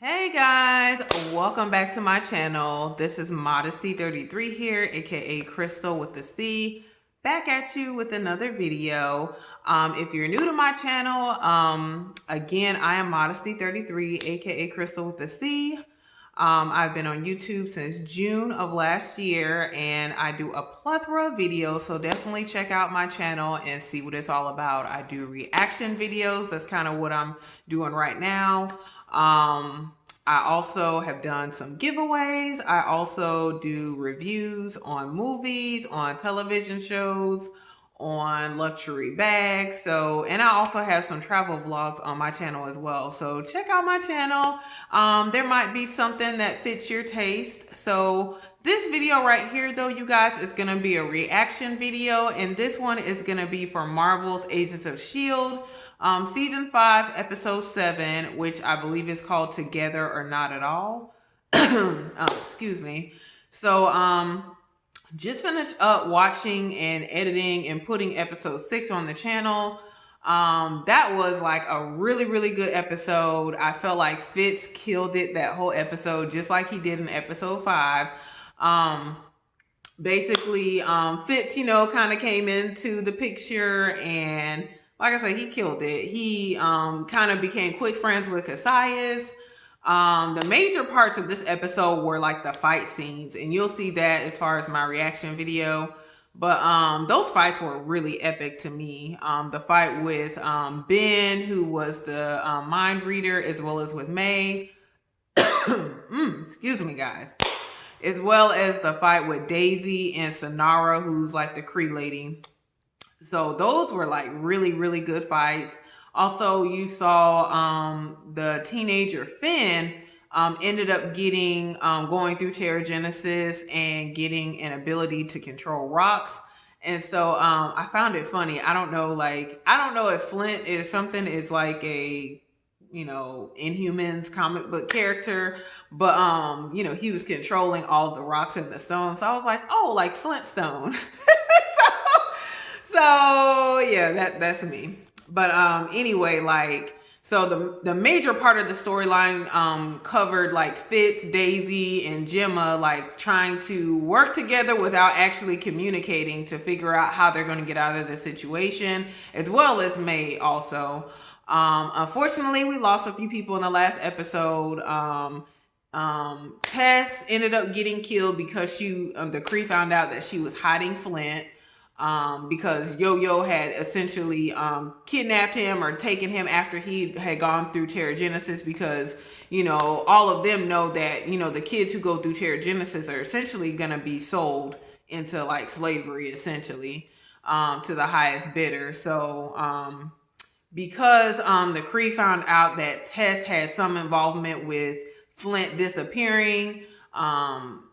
Hey guys, welcome back to my channel. This is Modesty33 here, aka Crystal with the C, back at you with another video. If you're new to my channel, again, I am Modesty33, aka Crystal with the C. I've been on YouTube since June of last year, and I do a plethora of videos, so definitely check out my channel and see what it's all about. I do reaction videos. That's kind of what I'm doing right now. I also have done some giveaways. I also do reviews on movies, on television shows, on luxury bags. And I also have some travel vlogs on my channel as well. So check out my channel. There might be something that fits your taste. So this video right here though, you guys, is going to be a reaction video. And this one is going to be for Marvel's Agents of S.H.I.E.L.D. Season 5, Episode 7, which I believe is called Together or Not at All. Excuse me. Just finished up watching and editing and putting Episode 6 on the channel. That was like a really good episode. I felt like Fitz killed it that whole episode, just like he did in Episode 5. Basically, Fitz, kind of came into the picture, and like I said, he killed it. He kind of became quick friends with Cassius. The major parts of this episode were like the fight scenes, and you'll see that as far as my reaction video. But those fights were really epic to me. The fight with Ben, who was the mind reader, as well as with May. Excuse me, guys. As well as the fight with Daisy and Sonara, who's like the Cree lady. So those were like really good fights. Also, you saw the teenager Finn ended up getting going through Terrigenesis and getting an ability to control rocks. And so I found it funny. I don't know if Flint is something is like a Inhumans comic book character, but he was controlling all the rocks and the stones. So I was like, oh, like Flintstone. So yeah, that's me. But anyway, so the major part of the storyline covered like Fitz, Daisy, and Gemma like trying to work together without actually communicating to figure out how they're going to get out of the situation, as well as May also. Unfortunately, we lost a few people in the last episode. Tess ended up getting killed because the Kree found out that she was hiding Flint. Because Yo-Yo had essentially kidnapped him or taken him after he had gone through Terrigenesis, because all of them know that the kids who go through Terrigenesis are essentially going to be sold into like slavery, essentially, to the highest bidder. So because the Kree found out that Tess had some involvement with Flint disappearing,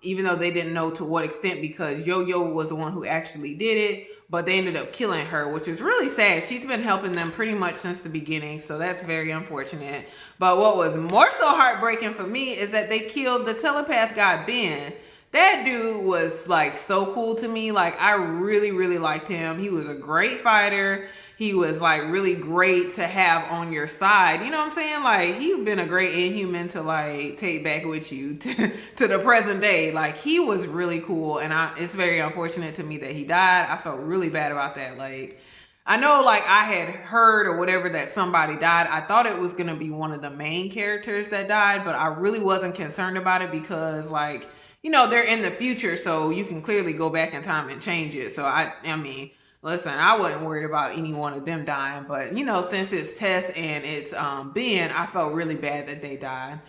even though they didn't know to what extent, because Yo-Yo was the one who actually did it, but they ended up killing her, which is really sad. She's been helping them pretty much since the beginning, so that's very unfortunate. But what was more so heartbreaking for me is that they killed the telepath guy, Ben. That dude was like so cool to me. Like, I really liked him. He was a great fighter. He was like really great to have on your side. You know what I'm saying? Like, he's been a great Inhuman to like take back with you to the present day. Like, he was really cool, and it's very unfortunate to me that he died. I felt really bad about that. Like, I know like I had heard or whatever that somebody died. I thought it was gonna be one of the main characters that died, but I really wasn't concerned about it because like, they're in the future, so you can clearly go back in time and change it. So I mean, listen, I wasn't worried about any one of them dying, but since it's Tess and it's Ben, I felt really bad that they died.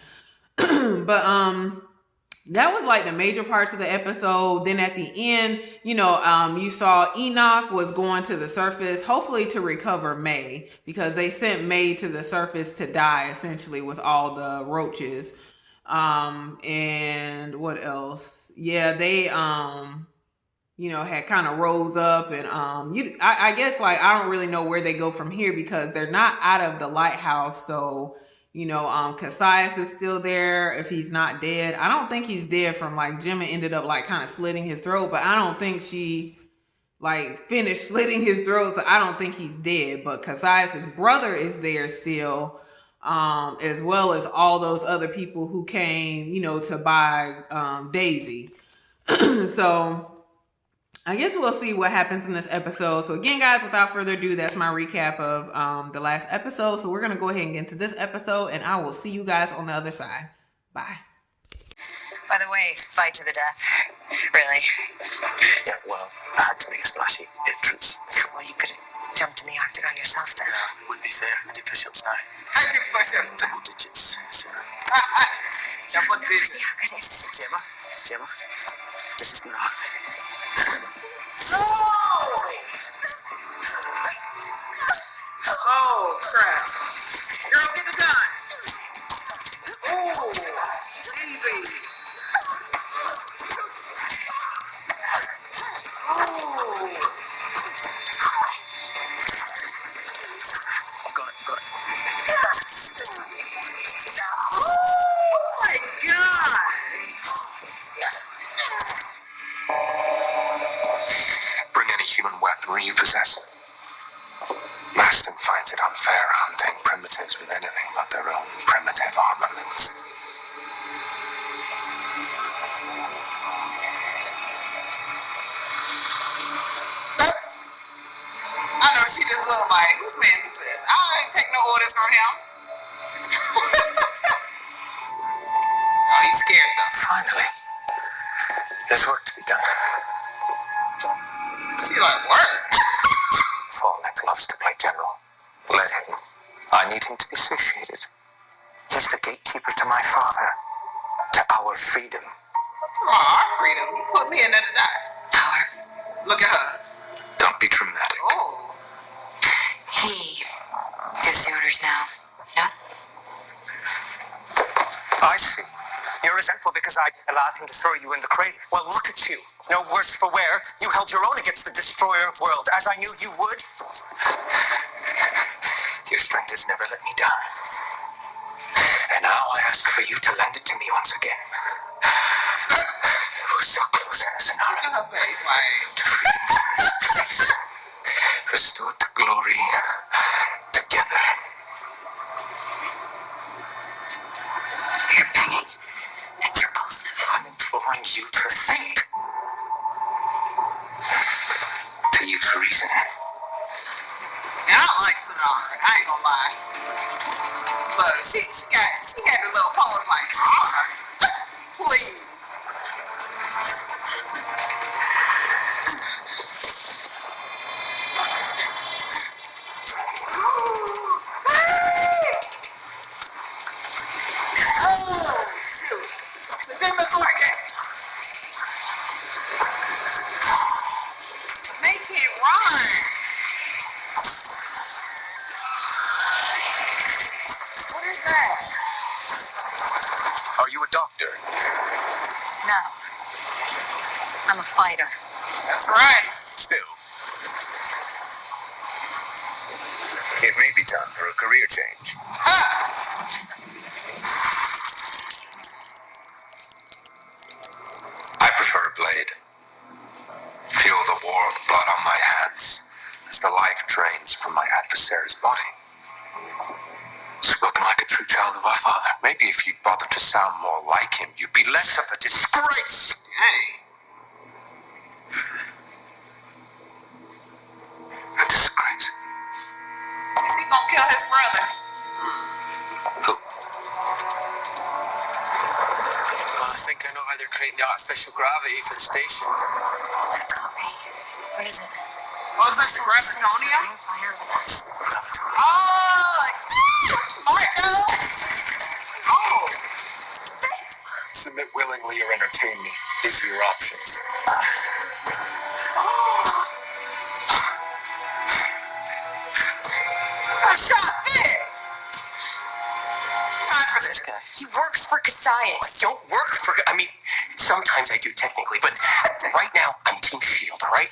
But that was like the major parts of the episode. Then at the end, you saw Enoch was going to the surface, hopefully to recover May, because they sent May to the surface to die essentially with all the roaches. And what else? Yeah, they had kind of rose up, and I guess like I don't really know where they go from here, because they're not out of the lighthouse. So Cassius is still there if he's not dead. I don't think he's dead from like Gemma ended up like kind of slitting his throat, but I don't think she like finished slitting his throat, so I don't think he's dead. But Cassius's brother is there still. as well as all those other people who came, to buy Daisy. So I guess we'll see what happens in this episode. So again, guys, without further ado, that's my recap of the last episode. So we're gonna go ahead and get into this episode, and I will see you guys on the other side. Bye. By the way, fight to the death. Really? Yeah, well, I had to make a splashy entrance. Well, you could have jumped in the octagon yourself then. No, it wouldn't be fair. I do push-ups now. I do push-ups. Double digits, sir. Double digits. Yeah, good. Gemma, this is gonna happen. Oh, crap. Girl, get the gun. Ooh, baby. Ooh. Got it. Oh, my God. Bring any human weaponry you possess. Maston finds it unfair hunting primitives with anything but their own primitive armaments. I know she just looked like, whose man is this? I ain't take no orders from him. Oh, he's scared though. Finally, there's work to be done. She like, work? Thorneck loves to play general. Let him. I need him to be satiated. He's the gatekeeper to my father, to our freedom. Oh, our freedom. You put me in there to die. Our. Look at her. Don't be dramatic. Oh. He gives the orders now. No? I see. You're resentful because I allowed him to throw you in the crater. Well, look at you. No worse for wear. You held your own against the destroyer of worlds, as I knew you would. Your strength has never let me down. And now I ask for you to lend it to me once again. We're so close, Sonara. Look at her face, like. To freedom from this place. Restored to glory. Together. You're begging. It's repulsive. I'm imploring you to think. To use reason. See, I don't like Sonara. I ain't gonna lie. Look, she had a little pose like, please. Are you a doctor? No. I'm a fighter. That's right. Still. It may be time for a career change. I prefer a blade. Feel the warm blood on my hands as the life drains from my adversary's body. Spoken like a true child of our father. Maybe if you'd bother to sound more like him, you'd be less of a disgrace. Dang. A disgrace? Is he gonna kill his brother? Who? Well, I think I know how they're creating the artificial gravity for the station. That got me. What is it? Oh, is this Gravitonia? Oh, Marco! Oh! Submit willingly or entertain me. These are your options. I shot big! Time for this guy. He works for Cassius. Don't work for... I mean, sometimes I do technically, but right now, I'm Team S.H.I.E.L.D., all right?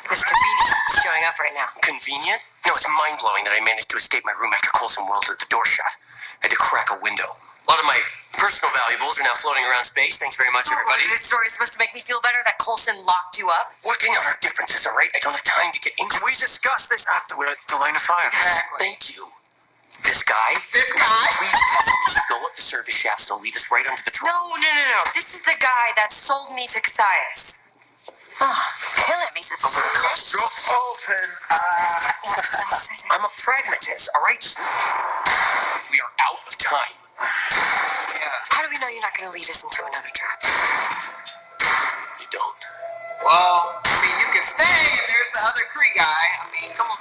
It's convenient he's showing up right now. Convenient? No, it's mind-blowing that I managed to escape my room after Coulson World at the door shut. I had to crack a window. A lot of my personal valuables are now floating around space. Thanks very much, everybody. This story is supposed to make me feel better that Coulson locked you up? Working out our differences, all right? I don't have time to get into... We discuss this after we're at the line of fire. Exactly. Thank you. This guy? This guy? Please tell me you go up the service shafts that'll lead us right onto the truck. No. This is the guy that sold me to Cassius. Kill him, he's a snitch. Drop open. I'm a pragmatist, all right? We are out of time. How do we know you're not going to lead us into another trap? You don't. Well, I mean, you can stay, and there's the other Cree guy. I mean, come on.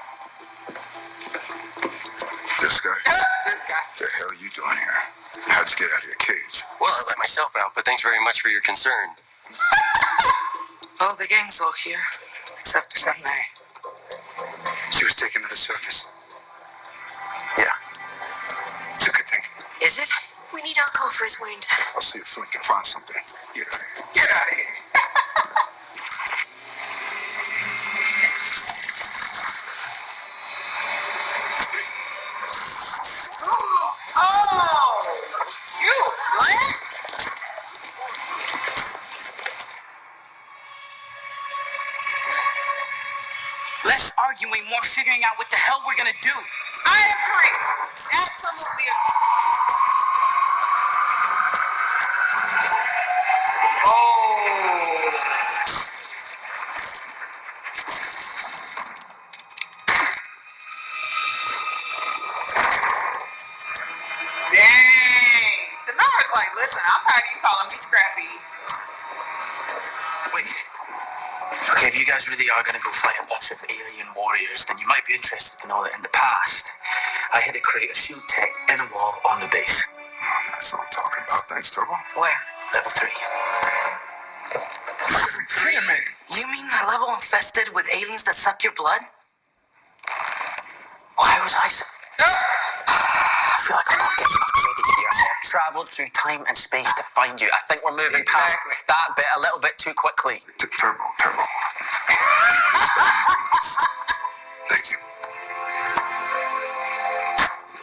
This guy? This guy. The hell are you doing here? How'd you get out of your cage? Well, I let myself out, but thanks very much for your concern. Oh, the gang's all here. Except May. She was taken to the surface. Yeah. It's a good thing. Is it? We need alcohol for his wound. I'll see if Flint can find something. Get out of here. Get out of here. Oh, shoot, Flint. Less arguing, more figuring out what the hell we're gonna do. I agree. Absolutely agree. Oh. Dang. Sonara's like, listen, I'm tired of you calling me Scrappy. Wait. Okay, if you guys really are gonna go fight a bunch of alien warriors, then you might be interested to know that in the past, I had to create a shield tech in a wall on the base. That's what I'm talking about. Thanks, Turbo. Where? Level 3. You're kidding me. You mean that level infested with aliens that suck your blood? Why was I so... I feel like I'm not getting enough credit here. I have travelled through time and space to find you. I think we're moving past that bit a little bit too quickly. Turbo. Thank you.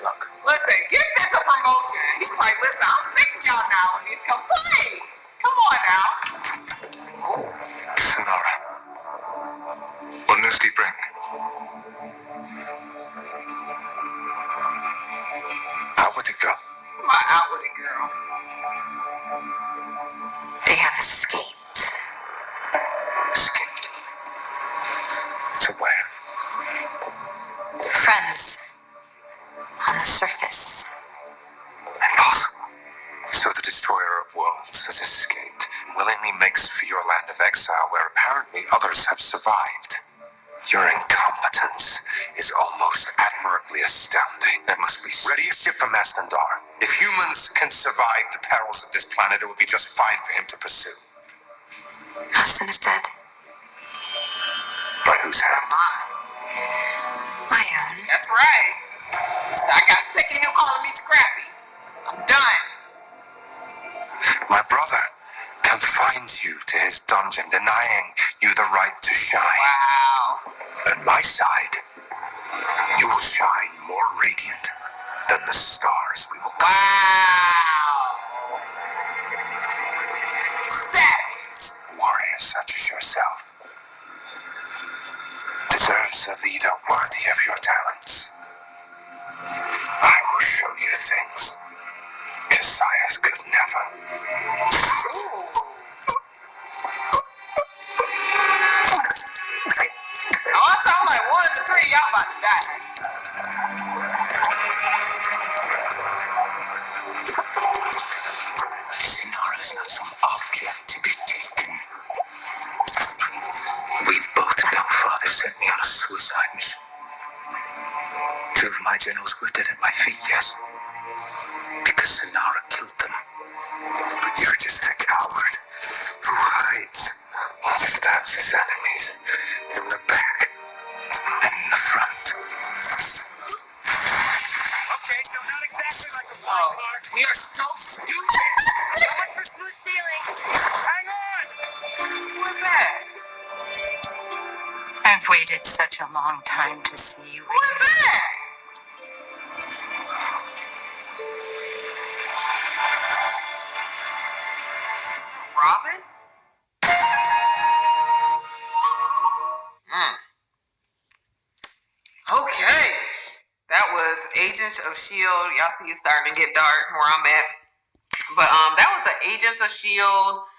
Look, Listen, give this a promotion. He's like, listen, I'm sick of y'all now with these complaints. Come on now. Sonara. What news do you bring? Out with it, girl. My out with it, girl. They have escaped. Escaped. To where? Friends. On the surface. Impossible. So the destroyer of worlds has escaped, willingly makes for your land of exile where apparently others have survived. Your incompetence is almost admirably astounding. There must be ready a ship from Mastandar. If humans can survive the perils of this planet, it would be just fine for him to pursue. Austin is dead. By whose hand? My own. That's right. I got sick of him calling me Scrappy. I'm done. My brother confines you to his dungeon, denying you the right to shine. Wow. At my side, you will shine more radiant than the stars we will come. Wow. Savage. Warrior such as yourself deserves a leader worthy of your talents. I will show you things Cassius could never. Oh, it sounds like one of the three y'all about to die. Sonara is not some object to be taken. We both know Father sent me on a suicide mission. 2 of my generals were dead at my feet, yes. Because Sonara killed them. But you're just a coward who hides and stabs his enemies in the back And in the front. Okay, so not exactly like a flying car. We are so stupid. So much for smooth sailing. Hang on! Who is that? I've waited such a long time to see you Who is that? Robin? Okay. That was Agents of S.H.I.E.L.D. Y'all see it's starting to get dark where I'm at. But that was the Agents of S.H.I.E.L.D.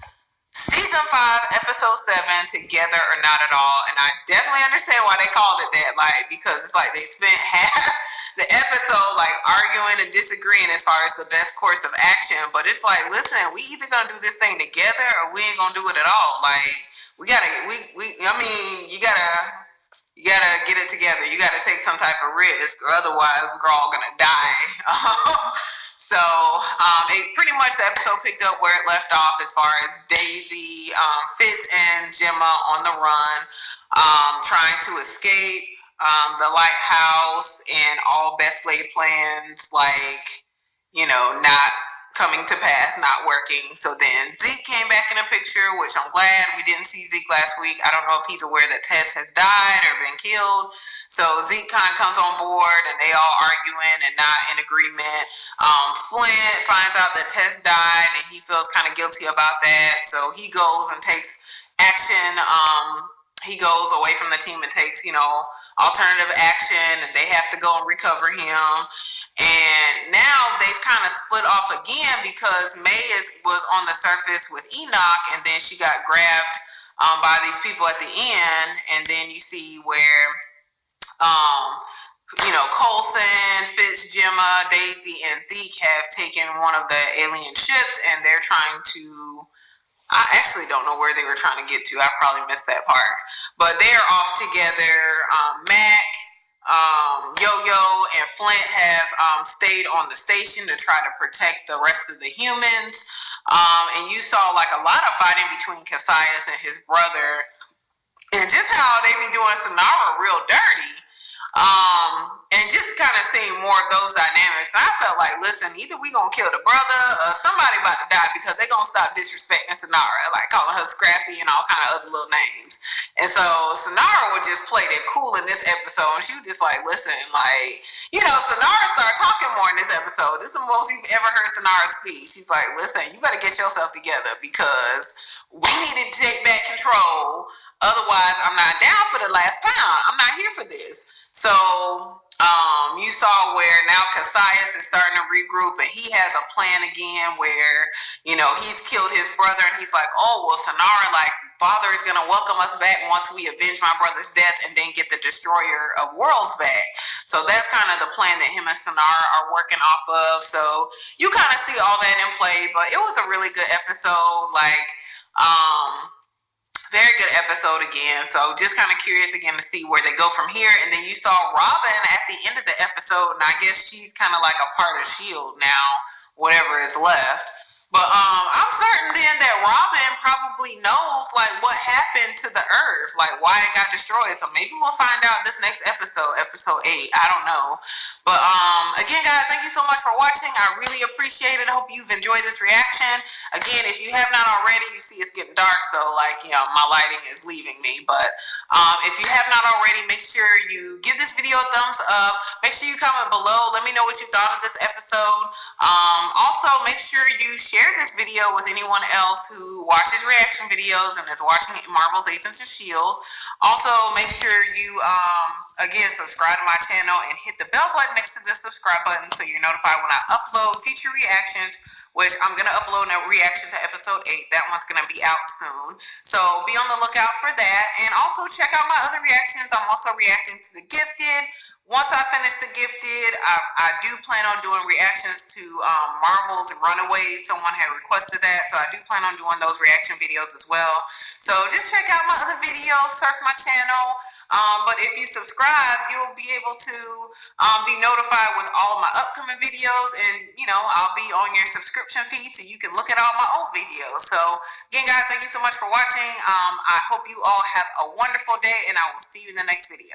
Season 5, Episode 7, Together or Not at All. And I definitely understand why they called it that, like, because it's like they spent half the episode like arguing and disagreeing as far as the best course of action. But it's like, listen, we either gonna do this thing together or we ain't gonna do it at all. Like, you gotta get it together. You gotta take some type of risk, or otherwise we're all gonna die. So it pretty much, the episode picked up where it left off as far as Daisy, Fitz, and Gemma on the run, trying to escape the lighthouse, and all best laid plans, like, not coming to pass, not working. So then Zeke came back in the picture, which I'm glad. We didn't see Zeke last week. I don't know if he's aware that Tess has died or been killed. So Zeke kind of comes on board, and they all arguing and not in agreement. Flint finds out that Tess died, and he feels kind of guilty about that. So he goes and takes action. He goes away from the team and takes, alternative action, and they have to go and recover him. And now they've kind of split off again because May was on the surface with Enoch, and then she got grabbed by these people at the end. And then you see where Coulson, Fitz, Gemma, Daisy, and Zeke have taken one of the alien ships, and they're trying to, I actually don't know where they were trying to get to. I probably missed that part. But they're off together. Mac, Yo-Yo, and Flint have stayed on the station to try to protect the rest of the humans. And you saw like a lot of fighting between Cassius and his brother, and just how they be doing Sonara real dirty. And just kind of seeing more of those dynamics. And I felt like, listen, either we gonna kill the brother or somebody about to die, because they gonna stop disrespecting Sonara, like calling her Scrappy and all kind of other little names. And so Sonara would just play that cool in this episode, and she was just like, listen, like, Sonara started talking more in this episode. This is the most you've ever heard Sonara speak. She's like, listen, you better get yourself together, because we need to take back control. Otherwise, I'm not down for the last pound. I'm not here for this. So you saw where now Cassius is starting to regroup, and he has a plan again where, he's killed his brother, and he's like, oh, well, Sonara, like, Father is going to welcome us back once we avenge my brother's death and then get the Destroyer of Worlds back. So that's kind of the plan that him and Sonara are working off of. So you kind of see all that in play, but it was a really good episode. Like, very good episode again. So just kind of curious again to see where they go from here. And then you saw Robin at the end of the episode, and I guess she's kind of like a part of S.H.I.E.L.D. now, whatever is left. But I'm certain then that Robin probably knows like what happened to the Earth, like why it got destroyed. So maybe we'll find out this next episode, episode 8. I don't know. But again, guys, thank you so much for watching. I really appreciate it. I hope you've enjoyed this reaction. Again, if you have not already, you see it's getting dark, so like, my lighting is leaving me. But if you have not already, make sure you give this video a thumbs up. Make sure you comment below. Let me know what you thought of this episode. Also, make sure you share this video with anyone else who watches reaction videos and is watching Marvel's Agents of S.H.I.E.L.D. Also, make sure you again subscribe to my channel and hit the bell button next to the subscribe button so you're notified when I upload future reactions, which I'm going to upload a reaction to episode 8. That one's going to be out soon, so be on the lookout for that. And also check out my other reactions. I'm also reacting to The Gifted. Once I finish The Gifted, I do plan on doing reactions to Marvel's Runaways. Someone had requested that, so I do plan on doing those reaction videos as well. So just check out my other videos, surf my channel. But if you subscribe, you'll be able to be notified with all of my upcoming videos, and I'll be on your subscription feed so you can look at all my old videos. So again, guys, thank you so much for watching. I hope you all have a wonderful day, and I will see you in the next video.